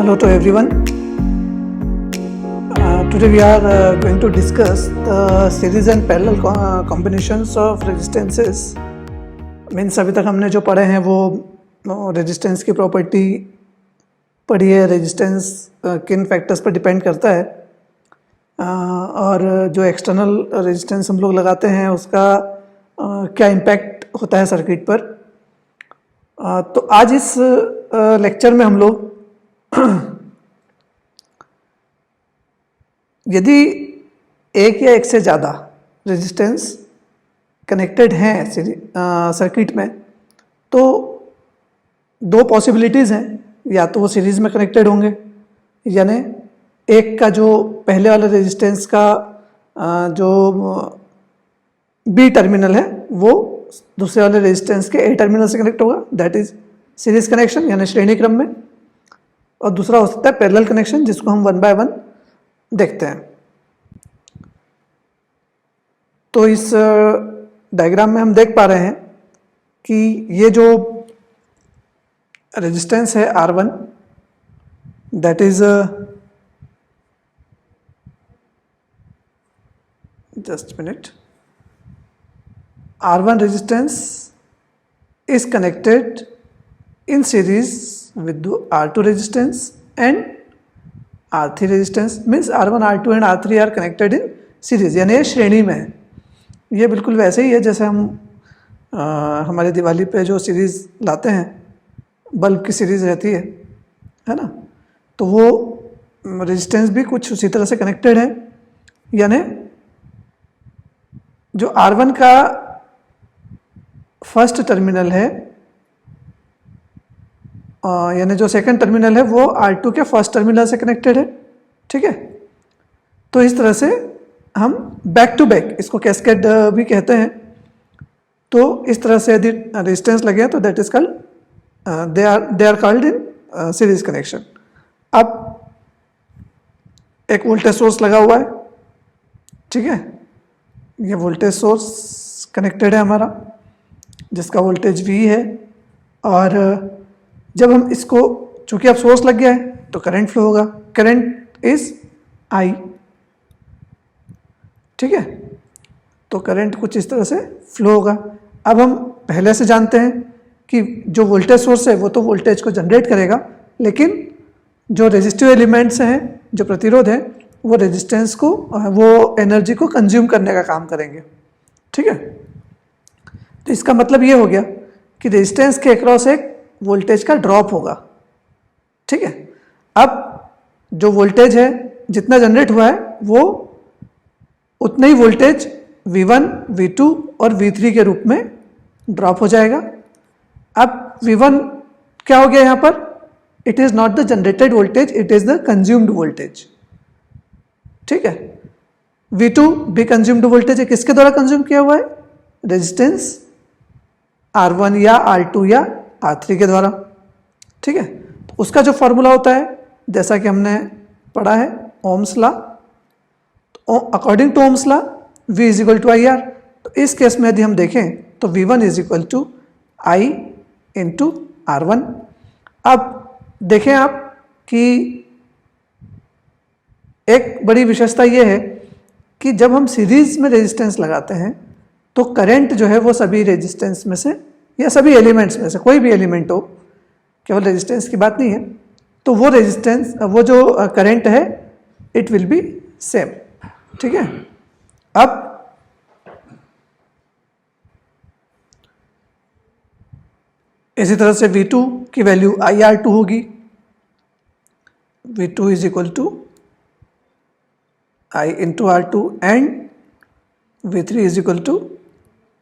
Hello to everyone. Today we are going to discuss the series and parallel combinations of resistances. Means अभी तक हमने जो पढ़े हैं वो रेजिस्टेंस की प्रॉपर्टी पढ़ी है, रेजिस्टेंस किन फैक्टर्स पर डिपेंड करता है और जो एक्सटर्नल रेजिस्टेंस हम लोग लगाते हैं उसका क्या इम्पैक्ट होता है सर्किट पर. तो आज इस लेक्चर में हम लोग यदि एक या एक से ज़्यादा रेजिस्टेंस कनेक्टेड हैं सर्किट में तो दो पॉसिबिलिटीज़ हैं. या तो वो सीरीज़ में कनेक्टेड होंगे, यानी एक का जो पहले वाले रेजिस्टेंस का जो बी टर्मिनल है वो दूसरे वाले रेजिस्टेंस के ए टर्मिनल से कनेक्ट होगा, दैट इज़ सीरीज़ कनेक्शन यानी श्रेणी क्रम में. और दूसरा हो सकता है पैरेलल कनेक्शन, जिसको हम 1 बाय 1 देखते हैं. तो इस डायग्राम में हम देख पा रहे हैं कि ये जो रेजिस्टेंस है R1, that is just minute, R1 resistance is connected in series with the R2 resistance and R3 resistance. means R1, R2 and R3 are connected in series, यानी ये श्रेणी में है. ये बिल्कुल वैसे ही है जैसे हम हमारे दिवाली पे जो सीरीज़ लाते हैं, बल्ब की सीरीज़ रहती है ना, तो वो रेजिस्टेंस भी कुछ उसी तरह से कनेक्टेड है. यानी जो R1 का फर्स्ट टर्मिनल है यानी जो सेकंड टर्मिनल है वो R2 के फर्स्ट टर्मिनल से कनेक्टेड है. ठीक है, तो इस तरह से हम बैक टू बैक, इसको कैस्केड भी कहते हैं. तो इस तरह से यदि रेजिस्टेंस लगे तो that is called they are called in series connection. अब एक वोल्टेज सोर्स लगा हुआ है, ठीक है, ये वोल्टेज सोर्स कनेक्टेड है हमारा, जिसका वोल्टेज V है. और जब हम इसको, चूंकि अब सोर्स लग गया है तो करंट फ्लो होगा, करंट इज I. ठीक है, तो करंट कुछ इस तरह से फ्लो होगा. अब हम पहले से जानते हैं कि जो वोल्टेज सोर्स है वो तो वोल्टेज को जनरेट करेगा, लेकिन जो रेजिस्टिव एलिमेंट्स हैं, जो प्रतिरोध हैं, वो रेजिस्टेंस को, वो एनर्जी को कंज्यूम करने का काम करेंगे. ठीक है, तो इसका मतलब ये हो गया कि रेजिस्टेंस के अक्रॉस एक वोल्टेज का ड्रॉप होगा. ठीक है, अब जो वोल्टेज है जितना जनरेट हुआ है वो उतना ही वोल्टेज V1, V2 और V3 के रूप में ड्रॉप हो जाएगा. अब V1 क्या हो गया यहाँ पर? It is not the generated voltage, it is the consumed voltage. ठीक है, V2 भी कंज्यूम्ड वोल्टेज है. किसके द्वारा कंज्यूम किया हुआ है? रेजिस्टेंस R1 या R2 या R3 के द्वारा. ठीक है, तो उसका जो फॉर्मूला होता है, जैसा कि हमने पढ़ा है, Ohm's law. According to Ohm's law V is equal to IR. तो इस केस में यदि हम देखें तो V1 is equal to I into R1. अब देखें आप कि एक बड़ी विशेषता ये है कि जब हम सीरीज में रेजिस्टेंस लगाते हैं तो करंट जो है वो सभी रेजिस्टेंस में से या सभी एलिमेंट्स में से, कोई भी एलिमेंट हो, केवल रेजिस्टेंस की बात नहीं है, तो वो रेजिस्टेंस, वो जो करंट है, इट विल बी सेम. ठीक है, अब इसी तरह से V2 की वैल्यू IR2 होगी. V2 is equal to I into R2 and V3 is equal to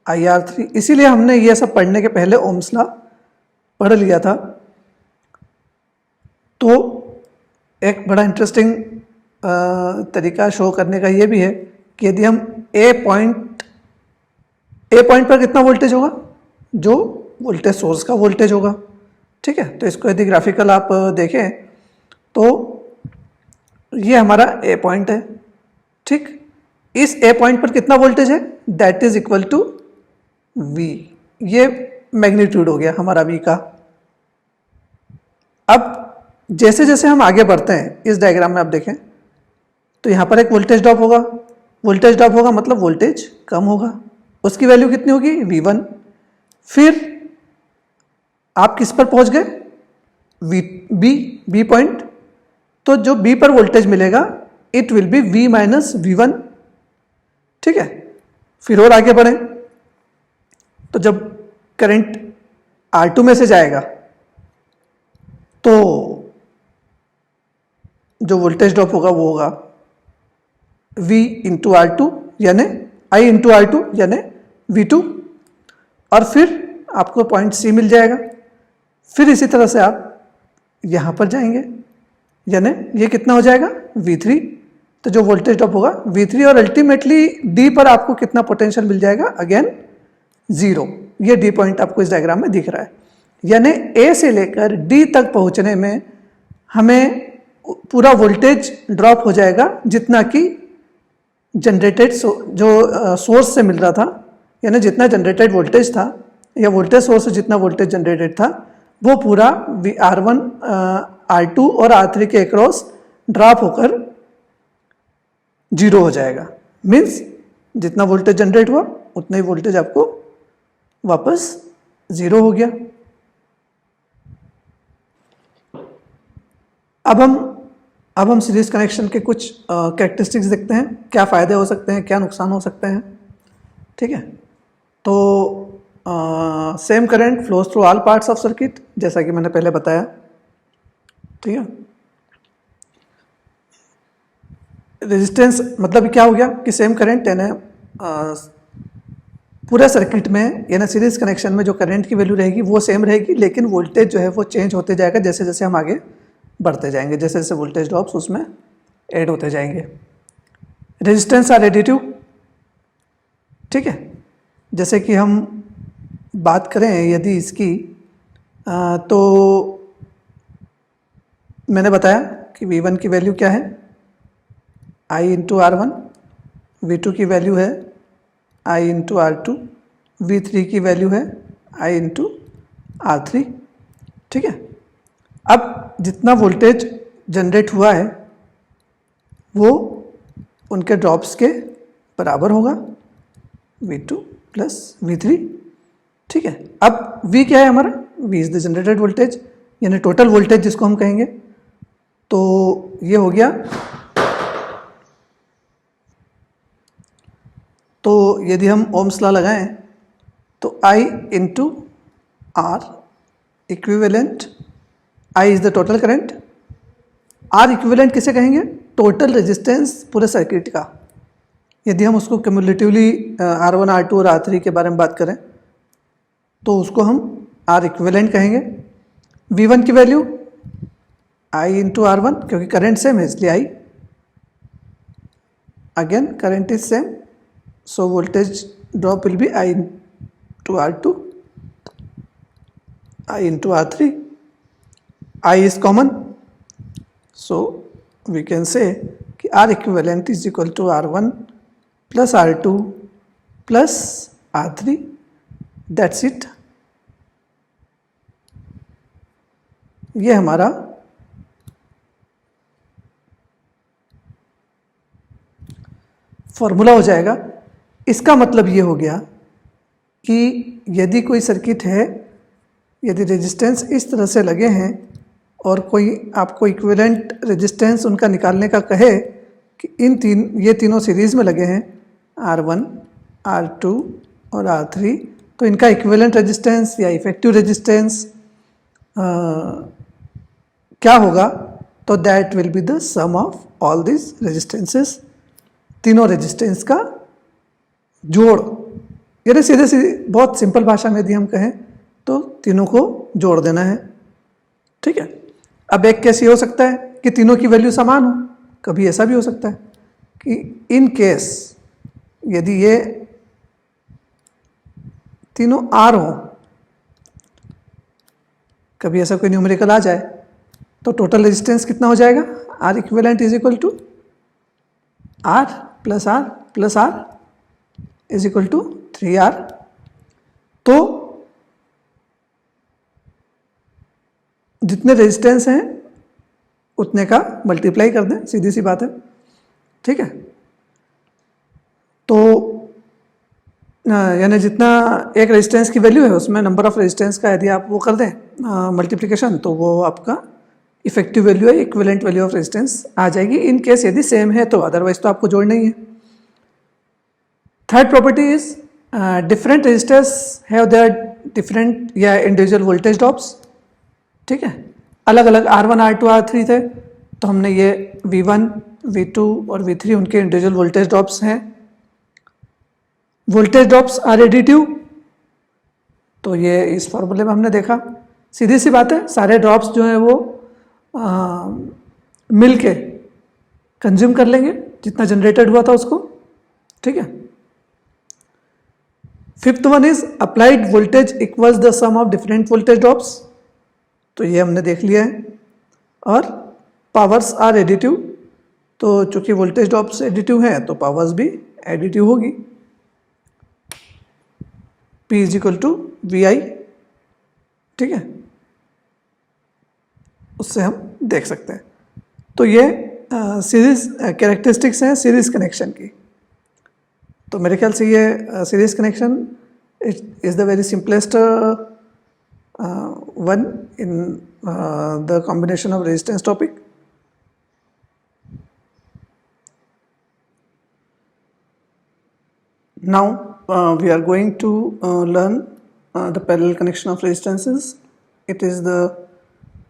IR3. इसीलिए हमने ये सब पढ़ने के पहले ओम्स लॉ पढ़ लिया था. तो एक बड़ा इंटरेस्टिंग तरीका शो करने का ये भी है कि यदि हम ए पॉइंट पर कितना वोल्टेज होगा? जो वोल्टेज सोर्स का वोल्टेज होगा. ठीक है, तो इसको यदि ग्राफिकल आप देखें तो ये हमारा ए पॉइंट है. ठीक, इस ए पॉइंट पर कितना वोल्टेज है? That is equal to V. ये मैग्नीट्यूड हो गया हमारा V का. अब जैसे जैसे हम आगे बढ़ते हैं इस डायग्राम में आप देखें तो यहाँ पर एक वोल्टेज ड्रॉप होगा, वोल्टेज ड्रॉप होगा मतलब वोल्टेज कम होगा, उसकी वैल्यू कितनी होगी V1। फिर आप किस पर पहुंच गए, बी पॉइंट, तो जो बी पर वोल्टेज मिलेगा it will be V minus V1, ठीक है। फिर और आगे बढ़ें तो जब करंट R2 में से जाएगा तो जो वोल्टेज ड्रॉप होगा वो होगा V इंटू R2 यानी I इंटू R2 यानी V2, और फिर आपको पॉइंट C मिल जाएगा। फिर इसी तरह से आप यहाँ पर जाएंगे यानी ये कितना हो जाएगा V3, तो जो वोल्टेज ड्रॉप होगा V3, और अल्टीमेटली D पर आपको कितना पोटेंशियल मिल जाएगा, अगेन 0। ये D पॉइंट आपको इस डायग्राम में दिख रहा है, यानी A से लेकर D तक पहुँचने में हमें पूरा वोल्टेज ड्रॉप हो जाएगा जितना कि जनरेटेड जो सोर्स से मिल रहा था, यानी जितना जनरेटेड वोल्टेज था या वोल्टेज सोर्स से जितना वोल्टेज जनरेटेड था वो पूरा R1, R2 और R3 के अक्रॉस ड्रॉप होकर 0 हो जाएगा। मीन्स जितना वोल्टेज जनरेट हुआ उतना ही वोल्टेज आपको वापस 0 हो गया। अब हम सीरीज कनेक्शन के कुछ कैरेक्टरिस्टिक्स देखते हैं, क्या फ़ायदे हो सकते हैं, क्या नुकसान हो सकते हैं, ठीक है। तो same current flows through all parts of circuit, जैसा कि मैंने पहले बताया, ठीक है। रेजिस्टेंस मतलब क्या हो गया कि सेम करंट यानी पूरे सर्किट में यानी सीरीज कनेक्शन में जो करंट की वैल्यू रहेगी वो सेम रहेगी, लेकिन वोल्टेज जो है वो चेंज होते जाएगा जैसे जैसे हम आगे बढ़ते जाएंगे, जैसे जैसे वोल्टेज ड्रॉप्स उसमें ऐड होते जाएंगे। रेजिस्टेंस आर एडिटिव, ठीक है। जैसे कि हम बात करें यदि इसकी तो मैंने बताया कि V1 की वैल्यू क्या है I इंटू R1, V2 की वैल्यू है I इंटू R2, V3 की वैल्यू है I इंटू R3, ठीक है। अब जितना वोल्टेज जनरेट हुआ है वो उनके ड्रॉप्स के बराबर होगा, V2 प्लस V3, ठीक है। अब V क्या है हमारा, V is the generated voltage यानी टोटल वोल्टेज जिसको हम कहेंगे, तो ये हो गया। तो यदि हम ओम्स लॉ लगाएं तो I into R equivalent, I is the total current, R equivalent किसे कहेंगे, टोटल रेजिस्टेंस पूरे सर्किट का। यदि हम उसको क्यूमुलेटिवली R1, R2 और R3 के बारे में बात करें तो उसको हम R इक्विवेलेंट कहेंगे। V1 की वैल्यू I इंटू R1, क्योंकि करंट सेम है इसलिए I, again current is same, so voltage drop will be I into R2, I into R3, I is common, so we can say कि R equivalent is equal to R1 plus R2 plus R3, that's it। ये हमारा formula हो जाएगा। इसका मतलब ये हो गया कि यदि कोई सर्किट है, यदि रेजिस्टेंस इस तरह से लगे हैं और कोई आपको इक्विवेलेंट रेजिस्टेंस उनका निकालने का कहे कि ये तीनों सीरीज़ में लगे हैं R1, R2 और R3, तो इनका इक्विवेलेंट रेजिस्टेंस या इफेक्टिव रेजिस्टेंस क्या होगा, तो that will be the sum of all this resistances, तीनों रेजिस्टेंस का जोड़। यानी सीधे सीधे बहुत सिंपल भाषा में यदि हम कहें तो तीनों को जोड़ देना है, ठीक है। अब एक केस ये हो सकता है कि तीनों की वैल्यू समान हो, कभी ऐसा भी हो सकता है कि इन केस यदि ये तीनों R हो, कभी ऐसा कोई न्यूमेरिकल आ जाए तो टोटल रेजिस्टेंस कितना हो जाएगा, R equivalent is equal to R plus R plus R is equal to 3R। तो जितने रेजिस्टेंस हैं उतने का मल्टीप्लाई कर दें, सीधी सी बात है, ठीक है। तो यानी जितना एक रेजिस्टेंस की वैल्यू है उसमें नंबर ऑफ रेजिस्टेंस का यदि आप वो कर दें मल्टीप्लिकेशन, तो वो आपका इफेक्टिव वैल्यू है, इक्विवेलेंट वैल्यू ऑफ रेजिस्टेंस आ जाएगी, इन केस यदि सेम है तो, अदरवाइज तो आपको जोड़ना ही है। Third property is different resistors have their different या इंडिविजुअल वोल्टेज ड्रॉप्स, ठीक है। अलग अलग R1 R2 R3 थे, तो हमने ये V1 V2 और V3 उनके इंडिविजुअल वोल्टेज ड्रॉप्स हैं। वोल्टेज ड्रॉप्स आर एडिटिव, तो ये इस फॉर्मूले में हमने देखा, सीधी सी बात है, सारे ड्रॉप्स जो हैं वो मिल के कंज्यूम कर लेंगे जितना जनरेटेड हुआ था उसको, ठीक है। Fifth one is applied voltage equals the sum of different voltage drops, तो ये हमने देख लिया है। और पावर्स आर एडिटिव, तो चूंकि वोल्टेज ड्रॉप्स एडिटिव हैं तो पावर्स भी एडिटिव होगी, P is equal to VI, ठीक है, उससे हम देख सकते हैं। तो ये सीरीज कैरेक्टरिस्टिक्स हैं सीरीज कनेक्शन की। तो मेरे ख्याल से ये series connection is the very simplest one in the combination of resistance topic. Now we are going to learn the parallel connection of resistances. It is the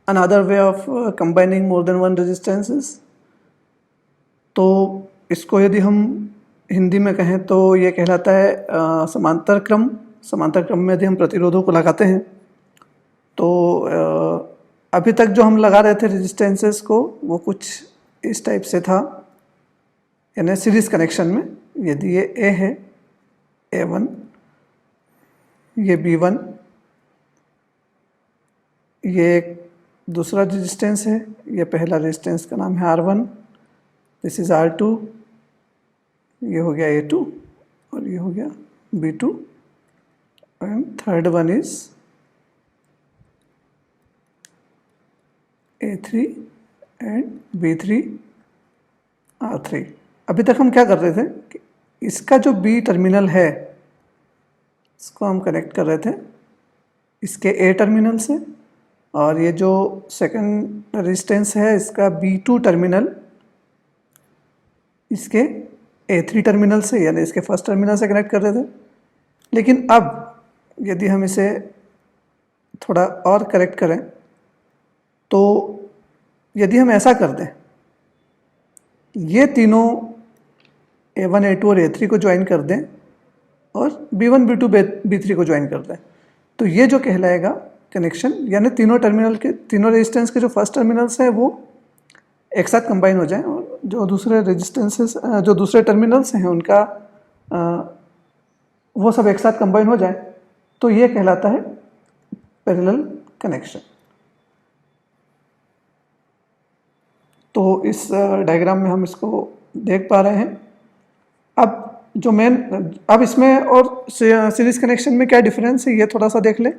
another way of combining more than one resistances. तो इसको यदि हम हिंदी में कहें तो ये कहलाता है समांतर क्रम। समांतर क्रम में यदि हम प्रतिरोधों को लगाते हैं तो अभी तक जो हम लगा रहे थे रेजिस्टेंसेस को वो कुछ इस टाइप से था, यानी सीरीज कनेक्शन में यदि ये A है A1, ये B1, ये एक दूसरा रेजिस्टेंस है, ये पहला रेजिस्टेंस का नाम है R1, दिस इज R2, ये हो गया A2 और ये हो गया B2, and third one is A3 and B3 R3। अभी तक हम क्या कर रहे थे कि इसका जो B टर्मिनल है इसको हम कनेक्ट कर रहे थे इसके A टर्मिनल से, और ये जो सेकंड रेजिस्टेंस है इसका B2 टर्मिनल इसके A3 टर्मिनल से, यानी इसके फर्स्ट टर्मिनल से कनेक्ट कर रहे थे। लेकिन अब यदि हम इसे थोड़ा और करेक्ट करें तो यदि हम ऐसा कर दें, ये तीनों A1 A2 और A3 को ज्वाइन कर दें और B1 B2 B3 को ज्वाइन कर दें, तो ये जो कहलाएगा कनेक्शन, यानी तीनों टर्मिनल के तीनों रेजिस्टेंस के जो फर्स्ट टर्मिनल्स हैं वो एक साथ कंबाइन हो जाएं और जो दूसरे रेजिस्टेंसेस जो दूसरे टर्मिनल्स हैं उनका वो सब एक साथ कंबाइन हो जाए, तो ये कहलाता है पैरेलल कनेक्शन। तो इस डायग्राम में हम इसको देख पा रहे हैं। अब इसमें और सीरीज कनेक्शन में क्या डिफरेंस है ये थोड़ा सा देख ले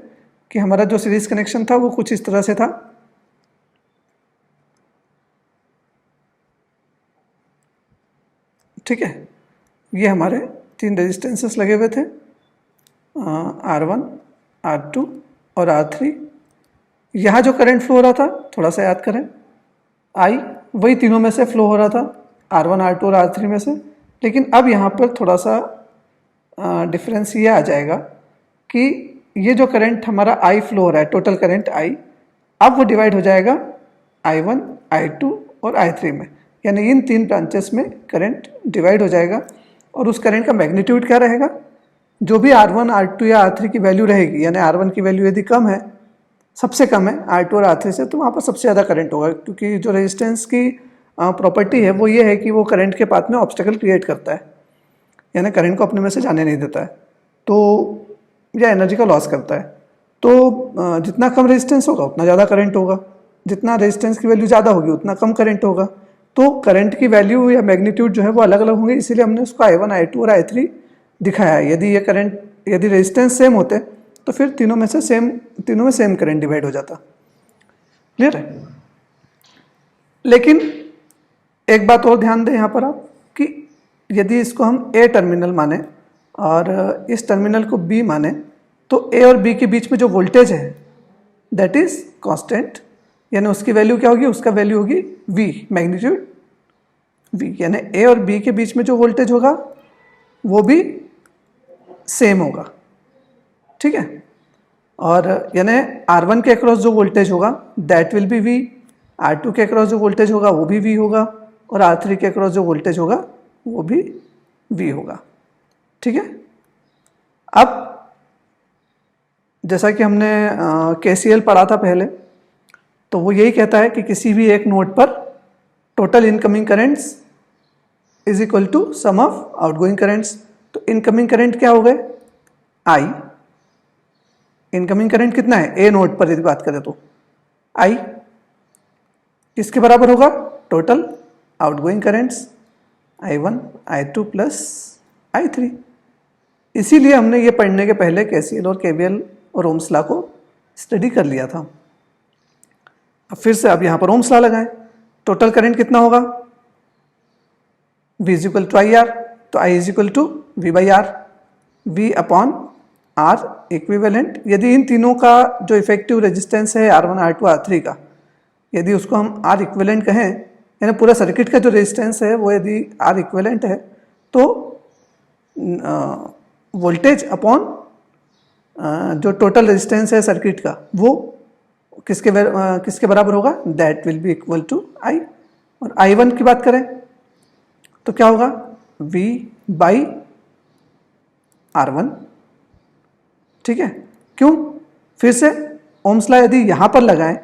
कि हमारा जो सीरीज कनेक्शन था वो कुछ इस तरह से था। ठीक है, ये हमारे तीन रेजिस्टेंसेस लगे हुए थे, R1, R2 और R3। यहाँ जो करंट फ्लो हो रहा था थोड़ा सा याद करें, I वही तीनों में से फ्लो हो रहा था, R1, R2 और R3 में से। लेकिन अब यहाँ पर थोड़ा सा डिफरेंस ये आ जाएगा कि ये जो करंट हमारा I फ्लो हो रहा है, टोटल करंट I, अब वो डिवाइड हो जाएगा I1, I2 और I3 में, यानी इन तीन ब्रांचेस में करंट डिवाइड हो जाएगा। और उस करंट का मैग्नीट्यूड क्या रहेगा, जो भी R1, R2 या R3 की वैल्यू रहेगी, यानी R1 की वैल्यू यदि कम है, सबसे कम है R2 और R3 से, तो वहाँ पर सबसे ज़्यादा करंट होगा, क्योंकि जो रेजिस्टेंस की प्रॉपर्टी है वो ये है कि वो करंट के पाथ में ऑब्स्टेकल क्रिएट करता है, यानी करंट को अपने में से जाने नहीं देता है, तो या एनर्जी का लॉस करता है। तो जितना कम रेजिस्टेंस होगा उतना ज़्यादा करंट होगा, जितना रेजिस्टेंस की वैल्यू ज़्यादा होगी उतना कम करंट होगा। तो करंट की वैल्यू या मैग्नीट्यूड जो है वो अलग अलग होंगे, इसीलिए हमने उसको I1, I2 और I3 दिखाया है। यदि रेजिस्टेंस सेम होते तो फिर तीनों में सेम करंट डिवाइड हो जाता। क्लियर है? लेकिन एक बात और ध्यान दें यहाँ पर आप कि यदि इसको हम ए टर्मिनल माने और इस टर्मिनल को बी माने तो ए और बी के बीच में जो वोल्टेज है दैट इज कांस्टेंट, यानी उसकी वैल्यू क्या होगी, उसका वैल्यू होगी वी, मैग्नीट्यूड वी, यानी ए और बी के बीच में जो वोल्टेज होगा वो भी सेम होगा, ठीक है। और यानी R1 के अक्रॉस जो वोल्टेज होगा that will B we, R2 के अक्रॉस जो वोल्टेज होगा वो भी वी होगा, और R3 के अक्रॉस जो वोल्टेज होगा वो भी वी होगा, ठीक है। अब जैसा कि हमने KCL पढ़ा था पहले, तो वो यही कहता है कि किसी भी एक नोड पर total incoming currents is equal to sum of outgoing currents. तो इनकमिंग करंट क्या हो गए, आई, इनकमिंग करंट कितना है ए नोड पर यदि बात करें तो आई किसके बराबर होगा, total outgoing currents I1 I2 plus I3। इसीलिए हमने ये पढ़ने के पहले KCL और KVL और ओम्स लॉ को स्टडी कर लिया था। अब फिर से अब यहाँ पर ओम्स लॉ लगाएं, टोटल करंट कितना होगा, V is equal to I R, तो I is equal to V by R, V upon R equivalent. यदि इन तीनों का जो इफेक्टिव रेजिस्टेंस है R1 R2 R3 का, यदि उसको हम R इक्विवेलेंट कहें, यानी पूरा सर्किट का जो रेजिस्टेंस है वो यदि R इक्विवेलेंट है, तो वोल्टेज अपॉन जो टोटल रेजिस्टेंस है सर्किट का वो किसके बराबर होगा, that will be equal to I। और I1 की बात करें तो क्या होगा, V बाई R1, ठीक है। क्यों, फिर से ओम्स लॉ यदि यहाँ पर लगाएं,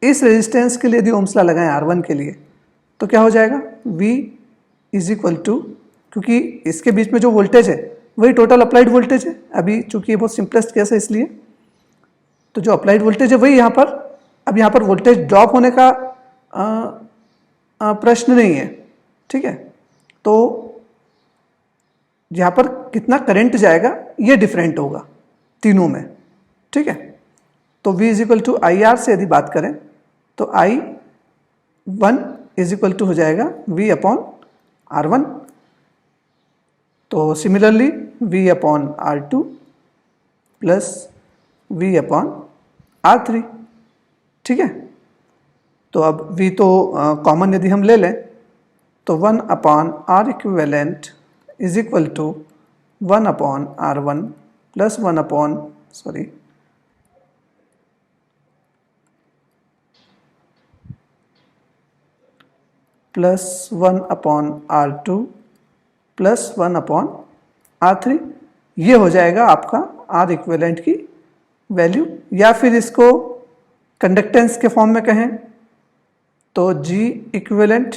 इस रेजिस्टेंस के लिए यदि ओम्स लॉ लगाएं R1 के लिए, तो क्या हो जाएगा, V इज इक्वल टू, क्योंकि इसके बीच में जो वोल्टेज है वही टोटल अप्लाइड वोल्टेज है। अभी चूंकि ये बहुत सिंपलेस्ट केस है इसलिए, तो जो अप्लाइड वोल्टेज है वही यहाँ पर, अब यहाँ पर वोल्टेज ड्रॉप होने का प्रश्न नहीं है, ठीक है। तो यहाँ पर कितना करंट जाएगा ये डिफरेंट होगा तीनों में, ठीक है। तो V is equal to I R से यदि बात करें तो I1 इज इक्वल टू हो जाएगा V अपॉन R1, तो similarly V upon R2 plus V upon R3, ठीक है। तो अब V तो कॉमन यदि हम ले लें तो 1 upon R equivalent is equal to 1 upon R1 plus 1 upon plus 1 upon R2 plus 1 upon R3, ये हो जाएगा आपका R इक्विवेलेंट की वैल्यू। या फिर इसको कंडक्टेंस के फॉर्म में कहें तो G इक्विवेलेंट,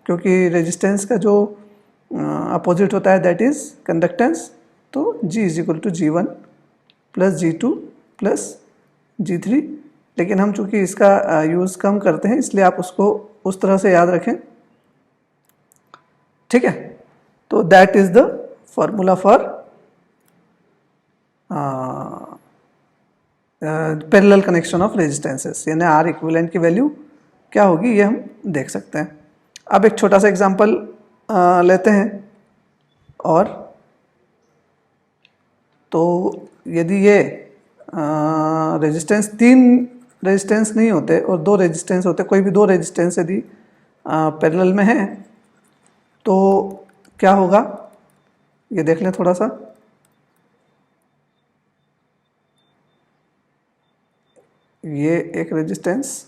क्योंकि रेजिस्टेंस का जो अपोजिट होता है दैट इज कंडक्टेंस, तो G is equal to G1 plus G2 plus G3। लेकिन हम चूंकि इसका यूज़ कम करते हैं इसलिए आप उसको उस तरह से याद रखें, ठीक है। तो that is the formula for parallel connection of resistances, यानी R इक्विवेलेंट की वैल्यू क्या होगी ये हम देख सकते हैं। अब एक छोटा सा एग्जांपल लेते हैं, और तो यदि ये रेजिस्टेंस 3 रेजिस्टेंस नहीं होते और 2 रेजिस्टेंस होते, कोई भी 2 रेजिस्टेंस यदि पैरेलल में है तो क्या होगा ये देख लें थोड़ा सा। ये एक रेजिस्टेंस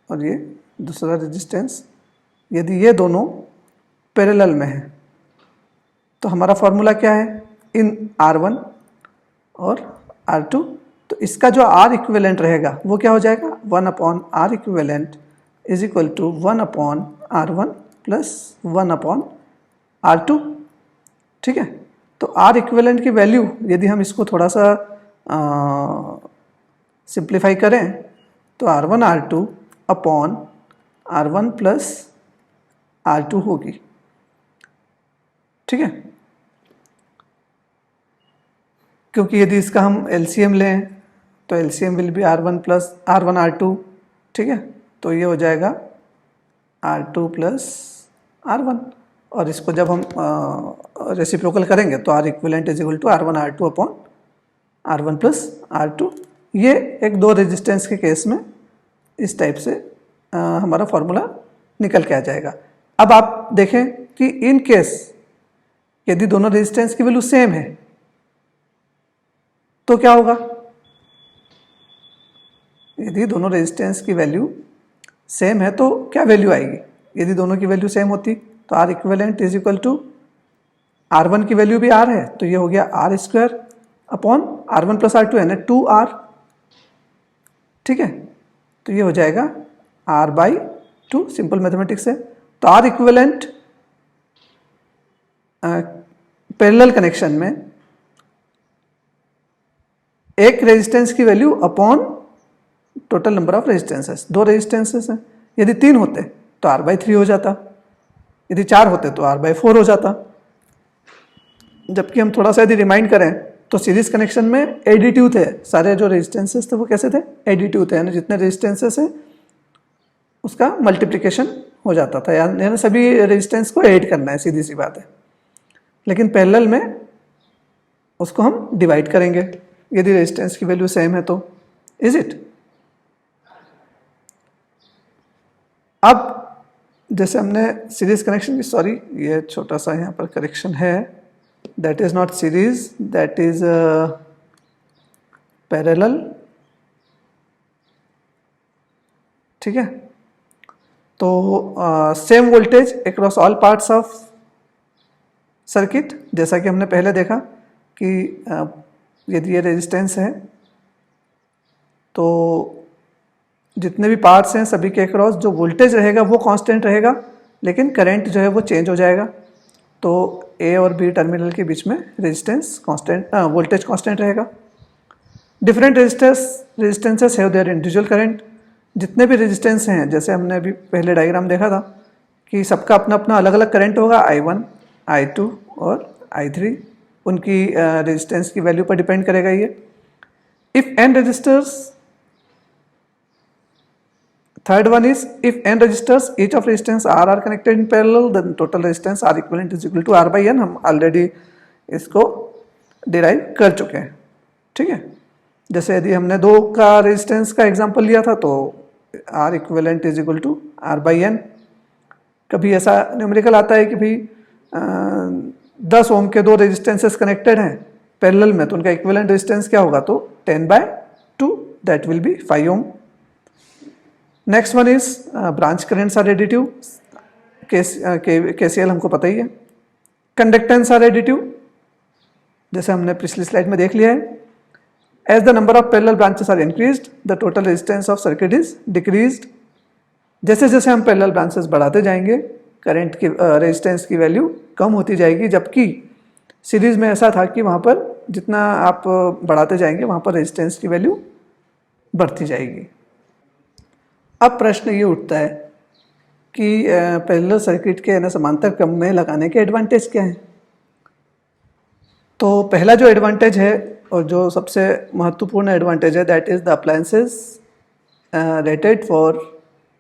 और ये दूसरा रेजिस्टेंस, यदि ये दोनों पैरेलल में है तो हमारा फॉर्मूला क्या है, इन R1 और R2, तो इसका जो R इक्विवेलेंट रहेगा वो क्या हो जाएगा, 1 upon R equivalent is equal to 1 upon R1 plus 1 upon R2, ठीक है। तो R इक्विवेलेंट की वैल्यू यदि हम इसको थोड़ा सा सिंप्लीफाई करें तो R1 R2 upon R1 plus R2 होगी, ठीक है। क्योंकि यदि इसका हम LCM लें तो LCM will be R1 plus R1 R2, ठीक है। तो ये हो जाएगा R2 प्लस R1, और इसको जब हम रेसिप्रोकल करेंगे तो R equivalent is equal to R1 R2 upon R1 plus R2। ये एक दो रेजिस्टेंस के केस में इस टाइप से हमारा फॉर्मूला निकल के आ जाएगा। अब आप देखें कि इन केस यदि दोनों रेजिस्टेंस की वैल्यू सेम है तो क्या होगा। यदि दोनों रेजिस्टेंस की वैल्यू सेम है तो क्या वैल्यू आएगी। यदि दोनों की वैल्यू सेम होती तो R equivalent is equal to R1 की वैल्यू भी R है तो ये हो गया R square upon R1 plus R2 यानी 2R। ठीक है, तो ये हो जाएगा R/2, सिंपल मैथमेटिक्स है। तो R इक्विवेलेंट पैरेलल कनेक्शन में एक रेजिस्टेंस की value upon total number of resistances. दो रेजिस्टेंसेस हैं, यदि 3 होते तो R/3 हो जाता, यदि 4 होते तो R/4 हो जाता। जबकि हम थोड़ा सा यदि रिमाइंड करें तो सीरीज कनेक्शन में एडिटिव थे, सारे जो रेजिस्टेंसेस थे वो कैसे थे, एडिटिव थे, यानी जितने रेजिस्टेंसेस हैं उसका मल्टीप्लिकेशन हो जाता था, यानी सभी रेजिस्टेंस को ऐड करना है, सीधी सी बात है। लेकिन पैरेलल में उसको हम डिवाइड करेंगे यदि रेजिस्टेंस की वैल्यू सेम है तो, इज इट। अब जैसे हमने सीरीज कनेक्शन की, सॉरी ये छोटा सा यहाँ पर करेक्शन है, that is not series, that is parallel। ठीक है, तो same voltage across all parts of circuit, जैसा कि हमने पहले देखा कि यदि ये रेजिस्टेंस है तो जितने भी पार्ट्स हैं सभी के अक्रॉस जो वोल्टेज रहेगा वो कांस्टेंट रहेगा, लेकिन करंट जो है वो चेंज हो जाएगा। तो ए और बी टर्मिनल के बीच में रेजिस्टेंस कांस्टेंट, वोल्टेज कांस्टेंट रहेगा। डिफरेंट रेजिस्टेंसेस है देयर इंडिविजुअल करंट। जितने भी रेजिस्टेंस हैं, जैसे हमने अभी पहले डायग्राम देखा था कि सबका अपना अपना अलग अलग करंट होगा, I1, I2 और I3, उनकी रेजिस्टेंस की वैल्यू पर डिपेंड करेगा ये। If n resistors, third one is if n resistors each of resistance R are connected in parallel then total resistance R equivalent is equal to R/n। हम already इसको derive कर चुके हैं। ठीक है, जैसे यदि हमने 2 का रेजिस्टेंस का एग्जांपल लिया था तो R equivalent is equal to R/n। कभी ऐसा न्यूमेरिकल आता है कि भाई 10 ओम के 2 रेजिस्टेंसेस कनेक्टेड हैं पैरेलल में, तो उनका इक्विवेलेंट रेजिस्टेंस क्या होगा, तो 10/2, that will be 5 ohm. Next one is branch currents are additive, KCL हमको पता ही है। कंडक्टेंस आर एडिटिव, जैसे हमने पिछली स्लाइड में देख लिया है। As the number of parallel branches are increased the total resistance of circuit is decreased. जैसे जैसे हम पैरेलल ब्रांचेस बढ़ाते जाएंगे करंट की रेजिस्टेंस की वैल्यू कम होती जाएगी, जबकि सीरीज में ऐसा था कि वहाँ पर जितना आप बढ़ाते जाएंगे वहाँ पर रेजिस्टेंस की वैल्यू बढ़ती जाएगी। अब प्रश्न ये उठता है कि पैरेलल सर्किट के समांतर क्रम में लगाने के एडवांटेज क्या हैं। तो पहला जो एडवांटेज है और जो सबसे महत्वपूर्ण एडवांटेज है, that is the appliances rated for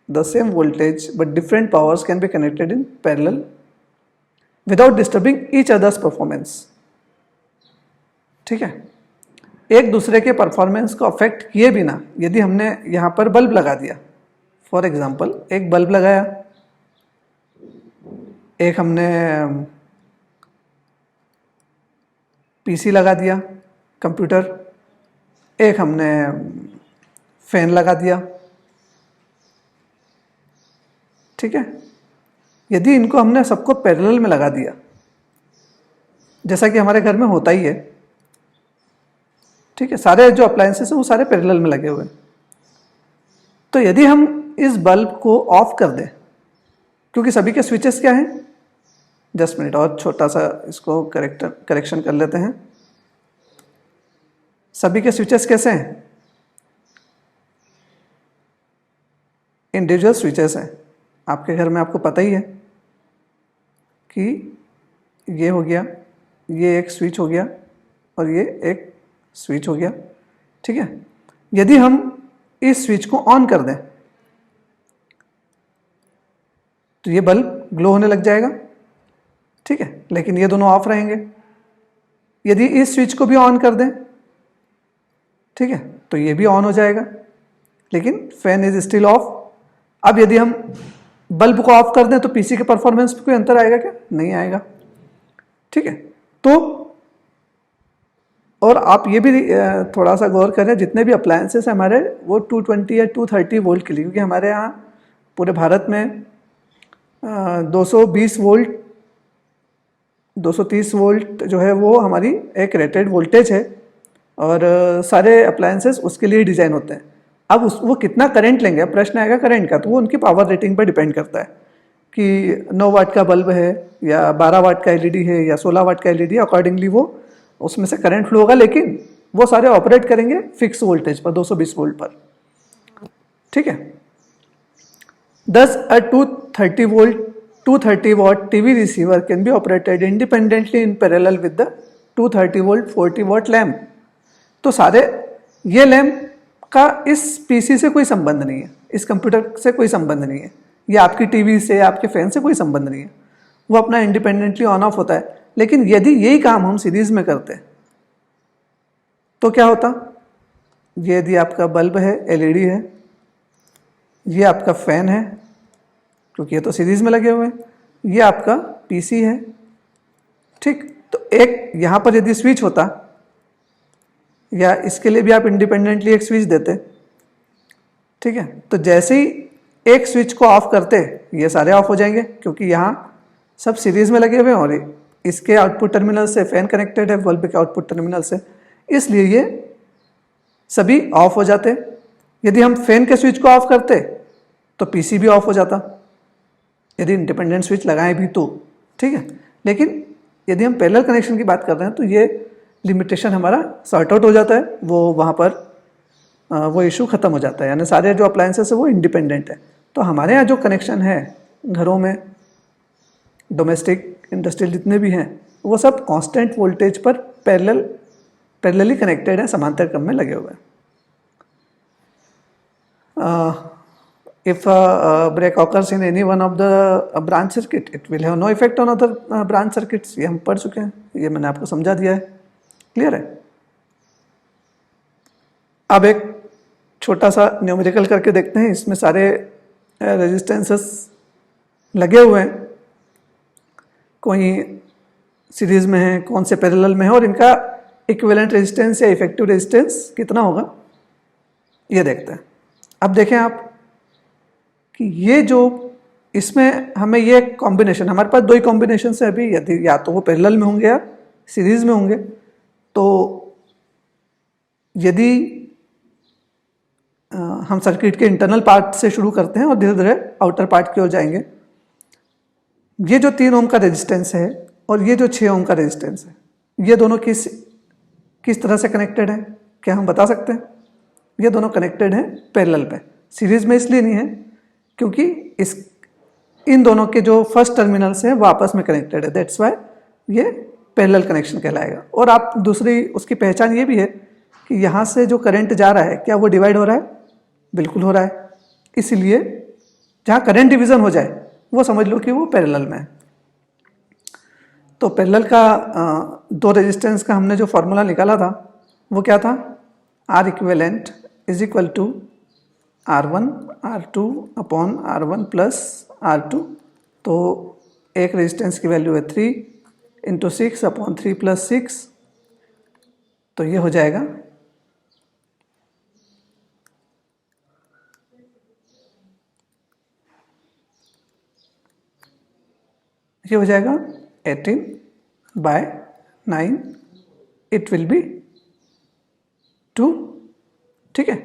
the same voltage but different powers can be connected in parallel without disturbing each others performance. ठीक है, एक दूसरे के परफॉर्मेंस को अफेक्ट किए बिना यदि हमने यहाँ पर बल्ब लगा दिया, फॉर एग्जाम्पल एक बल्ब लगाया, एक हमने पीसी लगा दिया कंप्यूटर, एक हमने फैन लगा दिया। ठीक है, यदि इनको हमने सबको पैरेलल में लगा दिया, जैसा कि हमारे घर में होता ही है, ठीक है, सारे जो अप्लायंसेस हैं वो सारे पैरेलल में लगे हुए हैं, तो यदि हम इस बल्ब को ऑफ कर दें, क्योंकि सभी के स्विचेस क्या हैं, जस्ट मिनट और छोटा सा इसको करेक्शन कर लेते हैं। सभी के स्विचेस कैसे हैं, इंडिविजुअल स्विचेस हैं। आपके घर में आपको पता ही है कि ये हो गया, ये एक स्विच हो गया और ये एक स्विच हो गया। ठीक है, यदि हम इस स्विच को ऑन कर दें तो ये बल्ब ग्लो होने लग जाएगा, ठीक है, लेकिन ये दोनों ऑफ रहेंगे। यदि इस स्विच को भी ऑन कर दें, ठीक है, तो ये भी ऑन हो जाएगा, लेकिन फैन इज स्टिल ऑफ। अब यदि हम बल्ब को ऑफ कर दें तो पीसी के परफॉर्मेंस पे कोई अंतर आएगा क्या? नहीं आएगा, ठीक है। तो और आप ये भी थोड़ा सा गौर करें, जितने भी अप्लायंसेस हमारे वो 220 या 230 वोल्ट के लिए, क्योंकि हमारे यहाँ पूरे भारत में 220 वोल्ट 230 वोल्ट जो है वो हमारी एक रेटेड वोल्टेज है, और सारे अप्लायंसेस उसके लिए डिज़ाइन होते हैं। अब वो कितना करंट लेंगे, अब प्रश्न आएगा करंट का, तो वो उनकी पावर रेटिंग पर डिपेंड करता है कि 9 वाट का बल्ब है या 12 वाट का एलईडी है या 16 वाट का एलईडी, अकॉर्डिंगली वो उसमें से करंट फ्लो होगा, लेकिन वो सारे ऑपरेट करेंगे फिक्स वोल्टेज पर, 220 वोल्ट पर, ठीक है। Thus, a 230 watt TV receiver can be operated independently in parallel with the 230 volt 40 watt lamp. तो सारे ये लैम्प का इस पीसी से कोई संबंध नहीं है, इस कंप्यूटर से कोई संबंध नहीं है, ये आपकी टीवी से, आपके फैन से कोई संबंध नहीं है, वो अपना इंडिपेंडेंटली ऑन ऑफ होता है। लेकिन यदि यही काम हम सीरीज में करते तो क्या होता? ये यदि आपका बल्ब है, एलईडी है, ये आपका फैन है, क्योंकि ये तो सीरीज में लगे हुए हैं, ये आपका पीसी है, ठीक। तो एक यहाँ पर यदि स्विच होता, या इसके लिए भी आप इंडिपेंडेंटली एक स्विच देते, ठीक है, तो जैसे ही एक स्विच को ऑफ करते ये सारे ऑफ हो जाएंगे, क्योंकि यहाँ सब सीरीज में लगे हुए हैं और इसके आउटपुट टर्मिनल से फैन कनेक्टेड है बल्ब के आउटपुट टर्मिनल से, इसलिए ये सभी ऑफ हो जाते। यदि हम फैन के स्विच को ऑफ करते तो पीसी भी ऑफ हो जाता, यदि इंडिपेंडेंट स्विच लगाएं भी तो, ठीक है। लेकिन यदि हम पैरेलल कनेक्शन की बात कर रहे हैं तो ये लिमिटेशन हमारा सॉर्ट आउट हो जाता है, वो वहाँ पर वो इशू ख़त्म हो जाता है, यानी सारे जो अप्लायंसेस है वो इंडिपेंडेंट है। तो हमारे यहाँ जो कनेक्शन है घरों में, डोमेस्टिक इंडस्ट्रियल जितने भी हैं, वो सब कांस्टेंट वोल्टेज पर पैरेलली कनेक्टेड हैं, समांतर क्रम में लगे हुए हैं। If a break occurs in any one of the branch circuit, it will have no effect on other branch circuits. ये हम पढ़ चुके हैं, ये मैंने आपको समझा दिया है, क्लियर है। अब एक छोटा सा न्यूमेरिकल करके देखते हैं, इसमें सारे रेजिस्टेंसेस लगे हुए हैं, कोई सीरीज में है, कौन से पैरेलल में है, और इनका इक्विवेलेंट रेजिस्टेंस या इफेक्टिव रेजिस्टेंस कितना होगा ये देखते हैं। अब देखें आप कि ये जो इसमें हमें ये कॉम्बिनेशन, हमारे पास दो ही कॉम्बिनेशन है अभी, यदि या तो वो पैरेलल में होंगे या सीरीज में होंगे। तो यदि हम सर्किट के इंटरनल पार्ट से शुरू करते हैं और धीरे धीरे आउटर पार्ट की ओर जाएंगे, ये जो 3 ओम का रेजिस्टेंस है और ये जो 6 ओम का रेजिस्टेंस है, ये दोनों किस तरह से कनेक्टेड है, क्या हम बता सकते हैं? ये दोनों कनेक्टेड हैं पैरेलल पे, सीरीज में इसलिए नहीं है क्योंकि इन दोनों के जो फर्स्ट टर्मिनल्स हैं वो आपस में कनेक्टेड है, दैट्स वाई ये पैरेलल कनेक्शन कहलाएगा। और आप दूसरी उसकी पहचान ये भी है कि यहाँ से जो करंट जा रहा है क्या वो डिवाइड हो रहा है? बिल्कुल हो रहा है, इसीलिए जहाँ करंट डिवीजन हो जाए वो समझ लो कि वो पैरेलल में है। तो पैरेलल का दो रेजिस्टेंस का हमने जो फॉर्मूला निकाला था वो क्या था? R equivalent is equal to R1 R2 upon R1 plus R2। तो एक रेजिस्टेंस की वैल्यू है 3 इंटू 6 अपॉन 3 प्लस 6, तो ये हो जाएगा ये हो जाएगा 18/9, इट विल बी 2, ठीक है।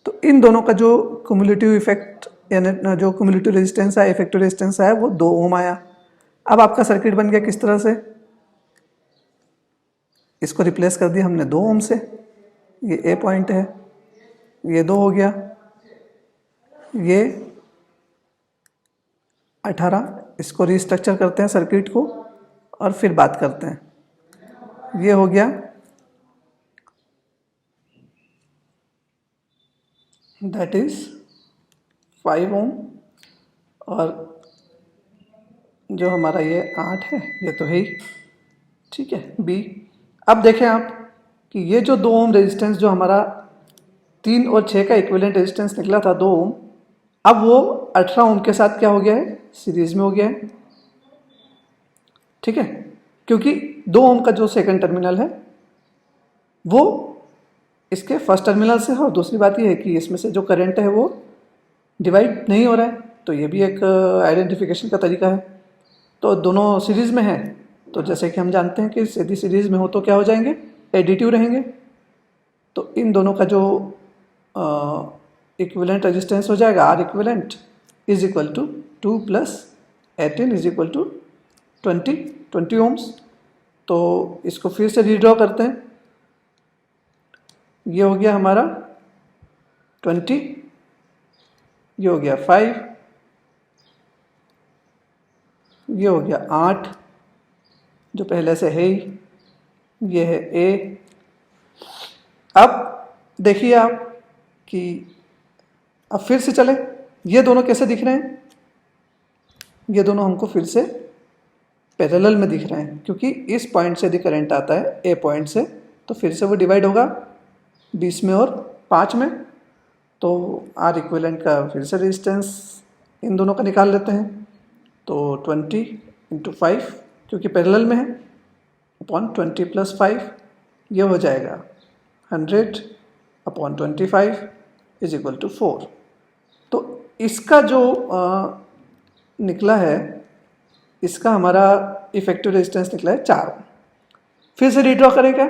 तो इन दोनों का जो क्युमुलेटिव इफेक्ट यानी जो क्युमुलेटिव रेजिस्टेंस है, इफेक्टिव रेजिस्टेंस है, वो 2 ओम आया। अब आपका सर्किट बन गया किस तरह से? इसको रिप्लेस कर दिया हमने 2 ओम से, ये ए पॉइंट है, ये 2 हो गया, ये 18। इसको रिस्ट्रक्चर करते हैं सर्किट को और फिर बात करते हैं। ये हो गया, दैट इज 5 ओम, और जो हमारा ये 8 है ये तो है ही, ठीक है। बी, अब देखें आप कि ये जो 2 ओम रेजिस्टेंस जो हमारा 3 और 6 का इक्विवेलेंट रेजिस्टेंस निकला था 2 ओम, अब वो 18 ओम के साथ क्या हो गया है, सीरीज में हो गया है, ठीक है। क्योंकि 2 ओम का जो सेकंड टर्मिनल है वो इसके फर्स्ट टर्मिनल से है, और दूसरी बात ये है कि इसमें से जो करंट है वो डिवाइड नहीं हो रहा है, तो ये भी एक आइडेंटिफिकेशन का तरीका है। तो दोनों सीरीज में है, तो जैसे कि हम जानते हैं कि यदि सीरीज में हो तो क्या हो जाएंगे, एडिटिव रहेंगे। तो इन दोनों का जो इक्विवेलेंट रेजिस्टेंस हो जाएगा, R equivalent is equal to 2 + 18 is equal to 20 ohms. तो इसको फिर से रीड्रॉ करते हैं। ये हो गया हमारा 20, ये हो गया 5, ये हो गया 8 जो पहले से है ही, ये है ए। अब देखिए आप कि अब फिर से चलें, ये दोनों कैसे दिख रहे हैं, ये दोनों हमको फिर से पैरेलल में दिख रहे हैं, क्योंकि इस पॉइंट से यदि करंट आता है ए पॉइंट से, तो फिर से वो डिवाइड होगा 20 में और 5 में। तो आर इक्विवेलेंट का फिर से रेजिस्टेंस इन दोनों का निकाल लेते हैं। तो 20 × 5 क्योंकि पैरेलल में है, अपॉन 20 + 5, ये हो जाएगा 100 अपॉन 25 इज इक्वल टू 4। तो इसका जो निकला है, इसका हमारा इफेक्टिव रेजिस्टेंस निकला है 4। फिर से रीड्रॉ करें क्या,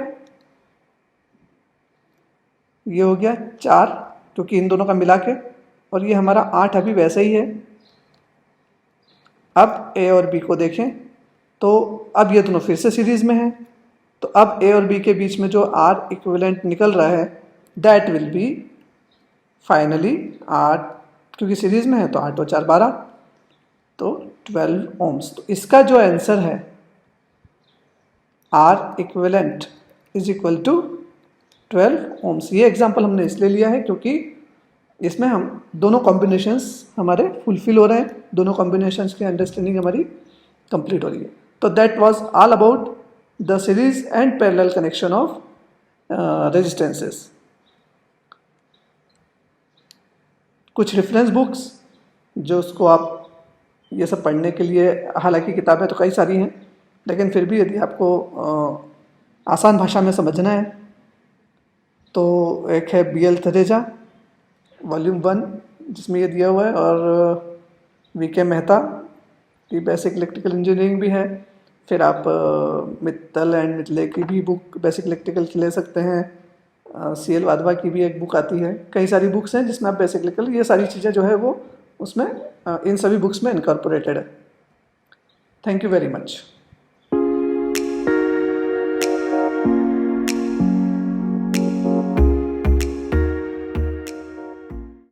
ये हो गया 4 क्योंकि इन दोनों का मिला के, और ये हमारा 8 अभी वैसे ही है। अब ए और बी को देखें तो अब ये दोनों फिर से सीरीज में हैं, तो अब ए और बी के बीच में जो आर इक्विवेलेंट निकल रहा है दैट विल बी फाइनली 8, क्योंकि सीरीज में है तो 8 और 4 12, तो 12 ओम्स। तो इसका जो आंसर है R equivalent is equal to 12 ohms. ये एग्जाम्पल हमने इसलिए लिया है क्योंकि इसमें हम दोनों कॉम्बिनेशंस हमारे फुलफिल हो रहे हैं, दोनों कॉम्बिनेशंस की अंडरस्टैंडिंग हमारी कंप्लीट हो रही है। तो that was all about the series and parallel connection of resistances. कुछ रेफरेंस बुक्स जो उसको आप ये सब पढ़ने के लिए, हालांकि किताबें तो कई सारी हैं, लेकिन फिर भी यदि आपको आसान भाषा में समझना है तो एक है BL थरेजा वॉल्यूम 1 जिसमें ये दिया हुआ है, और VK मेहता की बेसिक इलेक्ट्रिकल इंजीनियरिंग भी है। फिर आप मित्तल एंड मितले की भी बुक बेसिक इलेक्ट्रिकल की ले सकते हैं। CL वाधवा की भी एक बुक आती है। कई सारी बुक्स हैं जिसमें आप बेसिक इलेक्ट्रिकल, ये सारी चीज़ें जो है वो उसमें इन सभी बुक्स में इनकॉर्पोरेटेड है। Thank you very much.